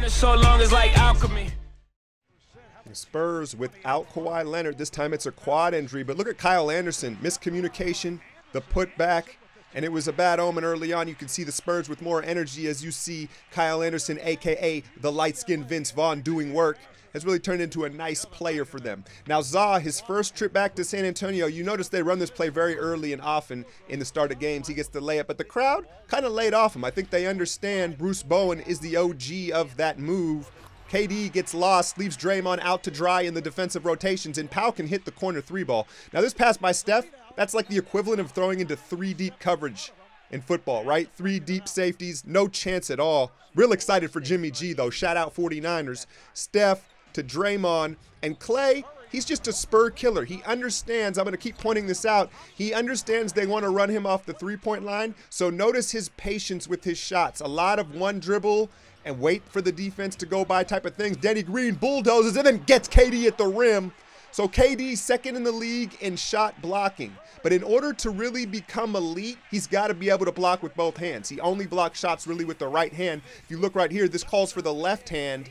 burning so long it's like alchemy. The Spurs without Kawhi Leonard. This time it's a quad injury, but look at Kyle Anderson. Miscommunication, the putback, and it was a bad omen early on. You can see the Spurs with more energy as you see Kyle Anderson, a.k.a. the light-skinned Vince Vaughn, doing work. Has really turned into a nice player for them. Now Za, his first trip back to San Antonio, you notice they run this play very early and often in the start of games. He gets the layup, but the crowd kind of laid off him. I think they understand Bruce Bowen is the OG of that move. KD gets lost, leaves Draymond out to dry in the defensive rotations, and Powell can hit the corner three ball. Now this pass by Steph, that's like the equivalent of throwing into 3 deep coverage in football, right? 3 deep safeties, no chance at all. Real excited for Jimmy G though. Shout out 49ers. Steph to Draymond, and Clay, he's just a spur killer. He understands, I'm going to keep pointing this out, he understands they want to run him off the three-point line, so notice his patience with his shots. A lot of one dribble and wait for the defense to go by type of things. Denny Green bulldozes and then gets KD at the rim. So KD second in the league in shot blocking. But in order to really become elite, he's got to be able to block with both hands. He only blocks shots really with the right hand. If you look right here, this calls for the left hand.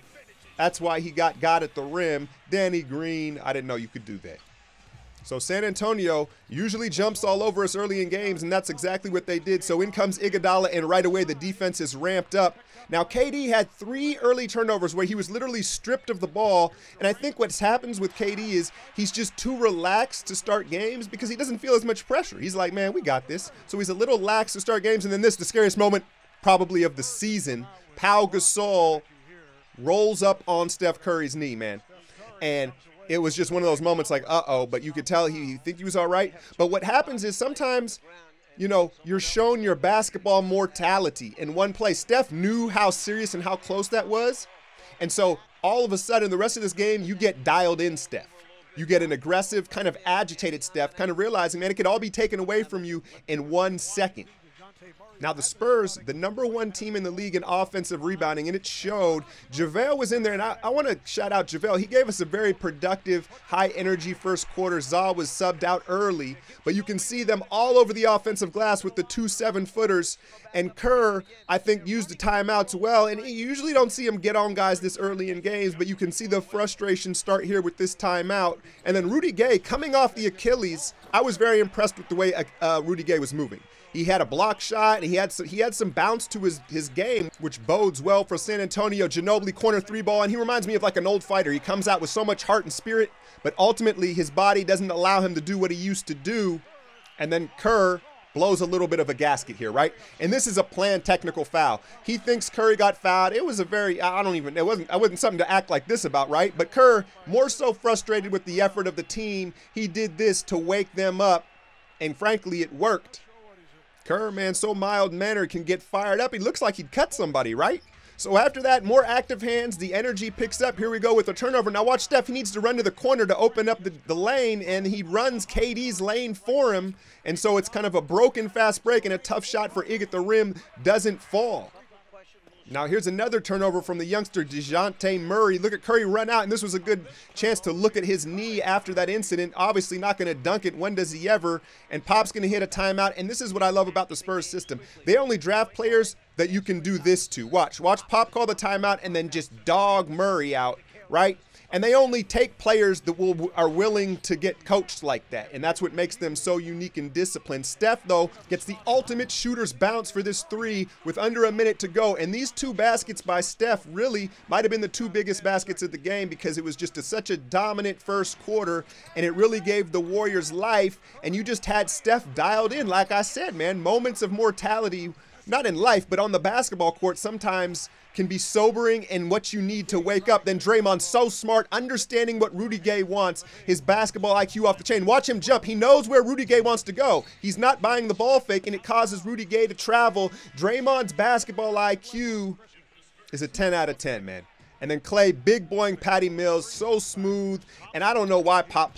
That's why he got at the rim. Danny Green, I didn't know you could do that. So San Antonio usually jumps all over us early in games, and that's exactly what they did. So in comes Iguodala, and right away the defense is ramped up. Now KD had 3 early turnovers where he was literally stripped of the ball, and I think what happens with KD is he's just too relaxed to start games because he doesn't feel as much pressure. He's like, man, we got this. So he's a little lax to start games, and then this, the scariest moment probably of the season, Pau Gasol rolls up on Steph Curry's knee, man. And it was just one of those moments like, uh-oh, but you could tell he think he was all right. But what happens is sometimes, you know, you're shown your basketball mortality in one play. Steph knew how serious and how close that was. And so all of a sudden, the rest of this game, you get dialed in Steph. You get an aggressive, kind of agitated Steph, kind of realizing, man, it could all be taken away from you in 1 second. Now the Spurs, the #1 team in the league in offensive rebounding, and it showed. JaVale was in there, and I want to shout out JaVale. He gave us a very productive, high-energy first quarter. Za was subbed out early, but you can see them all over the offensive glass with the 2 7-footers. And Kerr, I think, used the timeouts well, and you usually don't see him get on guys this early in games, but you can see the frustration start here with this timeout. And then Rudy Gay, coming off the Achilles, I was very impressed with the way Rudy Gay was moving. He had a block shot, and he had some bounce to his game, which bodes well for San Antonio. Ginobili corner 3 ball, and he reminds me of like an old fighter. He comes out with so much heart and spirit, but ultimately his body doesn't allow him to do what he used to do. And then Kerr blows a little bit of a gasket here, right? And this is a planned technical foul. He thinks Curry got fouled. It was a very, it wasn't something to act like this about, right? But Kerr, more so frustrated with the effort of the team, he did this to wake them up, and frankly, it worked. Kerr, man, so mild-mannered, can get fired up. He looks like he'd cut somebody, right? So after that, more active hands. The energy picks up. Here we go with a turnover. Now watch Steph. He needs to run to the corner to open up the lane, and he runs KD's lane for him. And so it's kind of a broken fast break, and a tough shot for Ig at the rim doesn't fall. Now here's another turnover from the youngster DeJounte Murray. Look at Curry run out, and this was a good chance to look at his knee after that incident. Obviously not going to dunk it. When does he ever? And Pop's going to hit a timeout, and this is what I love about the Spurs system. They only draft players that you can do this to. Watch Pop call the timeout and then just dog Murray out, right? And they only take players that are willing to get coached like that. And that's what makes them so unique and disciplined. Steph, though, gets the ultimate shooter's bounce for this 3 with under a minute to go. And these 2 baskets by Steph really might have been the 2 biggest baskets of the game because it was just such a dominant first quarter. And it really gave the Warriors life. And you just had Steph dialed in. Like I said, man, moments of mortality, not in life, but on the basketball court sometimes can be sobering and what you need to wake up. Then Draymond, so smart, understanding what Rudy Gay wants, his basketball IQ off the chain. Watch him jump. He knows where Rudy Gay wants to go. He's not buying the ball fake, and it causes Rudy Gay to travel. Draymond's basketball IQ is a 10 out of 10, man. And then Clay, big boying Patty Mills, so smooth. And I don't know why Pop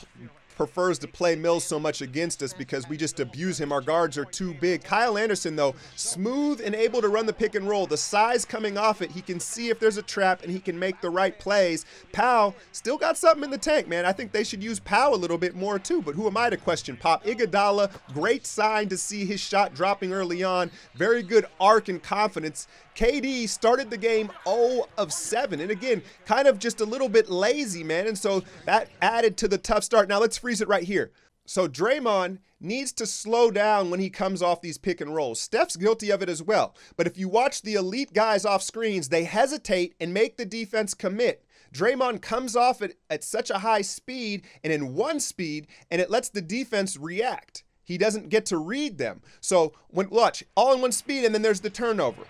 prefers to play Mills so much against us because we just abuse him. Our guards are too big. Kyle Anderson, though, smooth and able to run the pick and roll. The size coming off it, he can see if there's a trap and he can make the right plays. Powell still got something in the tank, man. I think they should use Powell a little bit more too, but who am I to question Pop? Iguodala, great sign to see his shot dropping early on. Very good arc and confidence. KD started the game 0 of 7, and again, kind of just a little bit lazy, man, and so that added to the tough start. Now let's freeze it right here. So Draymond needs to slow down when he comes off these pick and rolls. Steph's guilty of it as well, but if you watch the elite guys off screens, they hesitate and make the defense commit. Draymond comes off it at such a high speed and in one speed, and it lets the defense react. He doesn't get to read them. So watch, all in one speed, and then there's the turnover.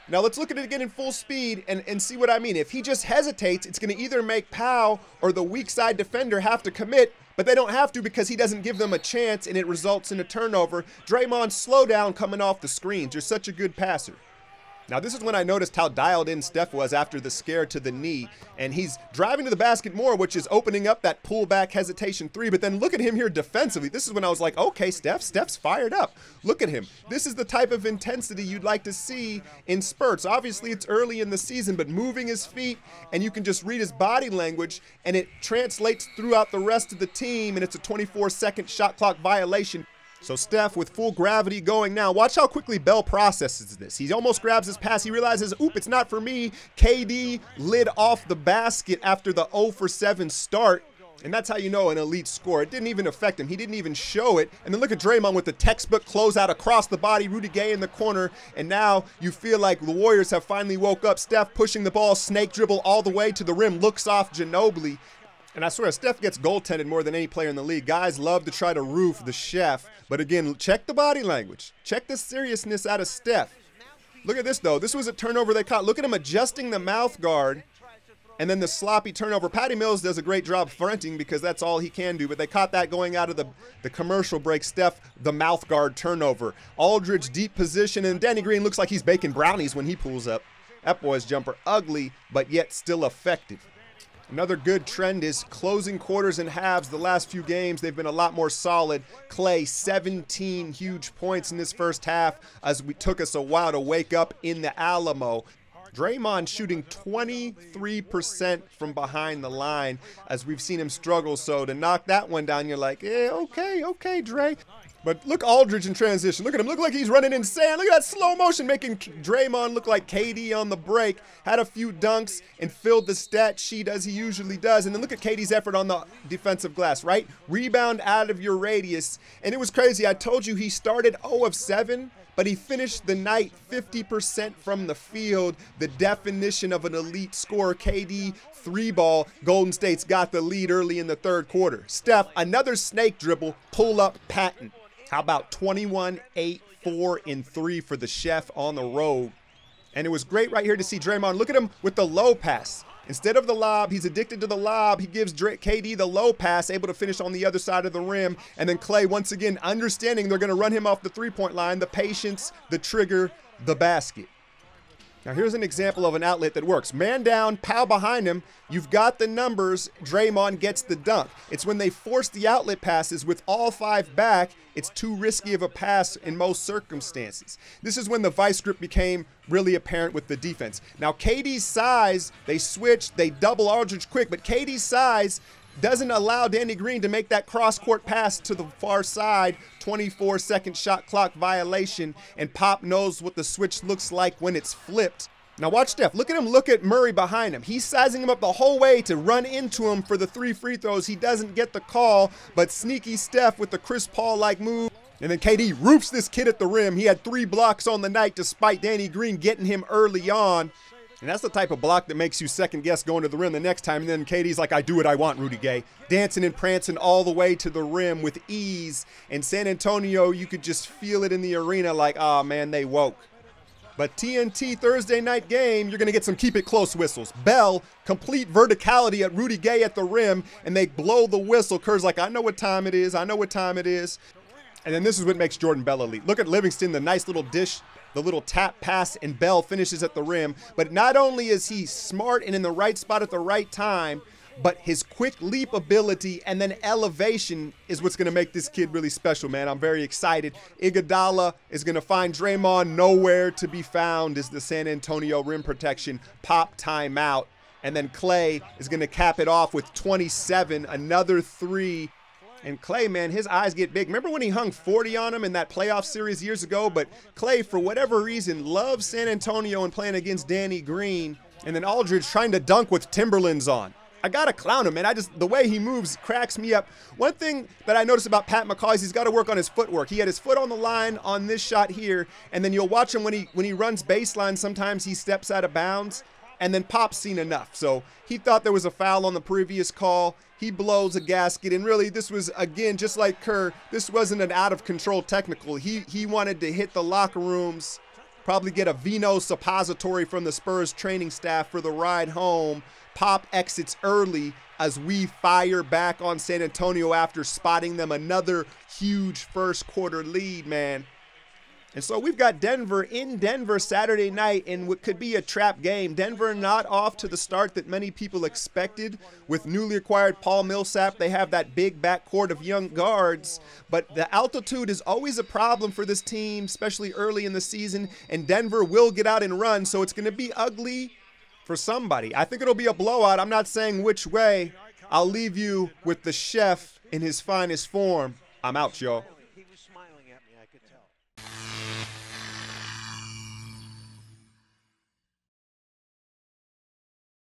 Now let's look at it again in full speed and see what I mean. If he just hesitates, it's going to either make Powell or the weak side defender have to commit, but they don't have to because he doesn't give them a chance and it results in a turnover. Draymond, slow down coming off the screens. You're such a good passer. Now this is when I noticed how dialed in Steph was after the scare to the knee, and he's driving to the basket more, which is opening up that pullback hesitation three, but then look at him here defensively. This is when I was like, okay, Steph's fired up. Look at him. This is the type of intensity you'd like to see in spurts. Obviously it's early in the season, but moving his feet, and you can just read his body language, and it translates throughout the rest of the team, and it's a 24-second shot clock violation. So Steph with full gravity going now. Watch how quickly Bell processes this. He almost grabs his pass. He realizes, oop, it's not for me. KD lid off the basket after the 0 for 7 start. And that's how you know an elite score. It didn't even affect him. He didn't even show it. And then look at Draymond with the textbook closeout across the body. Rudy Gay in the corner. And now you feel like the Warriors have finally woke up. Steph pushing the ball, snake dribble all the way to the rim. Looks off Ginobili. And I swear, Steph gets goaltended more than any player in the league. Guys love to try to roof the chef. But again, check the body language. Check the seriousness out of Steph. Look at this, though. This was a turnover they caught. Look at him adjusting the mouth guard. And then the sloppy turnover. Patty Mills does a great job fronting because that's all he can do. But they caught that going out of the commercial break. Steph, the mouth guard turnover. Aldridge, deep position. And Danny Green looks like he's baking brownies when he pulls up. That boy's jumper, ugly, but yet still effective. Another good trend is closing quarters and halves. The last few games, they've been a lot more solid. Clay, 17 huge points in this first half as we took us a while to wake up in the Alamo. Draymond shooting 23% from behind the line as we've seen him struggle. So to knock that one down, you're like, yeah, okay, Dre. But look Aldridge in transition. Look at him. Look like he's running in sand. Look at that slow motion making Draymond look like KD on the break. Had a few dunks and filled the stat sheet as he usually does. And then look at KD's effort on the defensive glass, right? Rebound out of your radius. And it was crazy. I told you he started 0 of 7, but he finished the night 50% from the field. The definition of an elite scorer. KD, 3-ball. Golden State's got the lead early in the third quarter. Steph, another snake dribble, pull up patent. How about 21, 8, 4, and 3 for the chef on the road? And it was great right here to see Draymond. Look at him with the low pass. Instead of the lob, he's addicted to the lob. He gives KD the low pass, able to finish on the other side of the rim. And then Clay, once again, understanding they're going to run him off the three-point line, the patience, the trigger, the basket. Now here's an example of an outlet that works. Man down, Powell behind him. You've got the numbers. Draymond gets the dunk. It's when they force the outlet passes with all 5 back, it's too risky of a pass in most circumstances. This is when the vice grip became really apparent with the defense. Now KD's size, they switched, they double Aldridge quick, but KD's size doesn't allow Danny Green to make that cross-court pass to the far side. 24-second shot clock violation, and Pop knows what the switch looks like when it's flipped. Now watch Steph. Look at him. Look at Murray behind him. He's sizing him up the whole way to run into him for the 3 free throws. He doesn't get the call, but sneaky Steph with the Chris Paul-like move. And then KD roofs this kid at the rim. He had 3 blocks on the night despite Danny Green getting him early on. And that's the type of block that makes you second guess going to the rim the next time. And then KD's like, I do what I want, Rudy Gay. Dancing and prancing all the way to the rim with ease. And San Antonio, you could just feel it in the arena like, oh man, they woke. But TNT Thursday night game, you're going to get some keep it close whistles. Bell, complete verticality at Rudy Gay at the rim, and they blow the whistle. Kerr's like, I know what time it is. I know what time it is. And then this is what makes Jordan Bell elite. Look at Livingston, the nice little dish, the little tap pass, and Bell finishes at the rim. But not only is he smart and in the right spot at the right time, but his quick leap ability and then elevation is what's going to make this kid really special, man. I'm very excited. Iguodala is going to find Draymond nowhere to be found as the San Antonio rim protection pop timeout. And then Clay is going to cap it off with 27, another three. And Clay, man, his eyes get big. Remember when he hung 40 on him in that playoff series years ago? But Clay, for whatever reason, loves San Antonio and playing against Danny Green. And then Aldridge trying to dunk with Timberlands on. I got to clown him, man. The way he moves cracks me up. One thing that I noticed about Pat McCaw is he's got to work on his footwork. He had his foot on the line on this shot here. And then you'll watch him when he runs baseline. Sometimes he steps out of bounds. And then Pop's seen enough. So he thought there was a foul on the previous call. He blows a gasket. And really, this was, again, just like Kerr, this wasn't an out-of-control technical. He wanted to hit the locker rooms, probably get a vino suppository from the Spurs training staff for the ride home. Pop exits early as we fire back on San Antonio after spotting them another huge first quarter lead, man. And so we've got Denver in Denver Saturday night in what could be a trap game. Denver not off to the start that many people expected. With newly acquired Paul Millsap, they have that big backcourt of young guards. But the altitude is always a problem for this team, especially early in the season. And Denver will get out and run, so it's going to be ugly for somebody. I think it'll be a blowout. I'm not saying which way. I'll leave you with the chef in his finest form. I'm out, y'all. He was smiling at me, I could tell.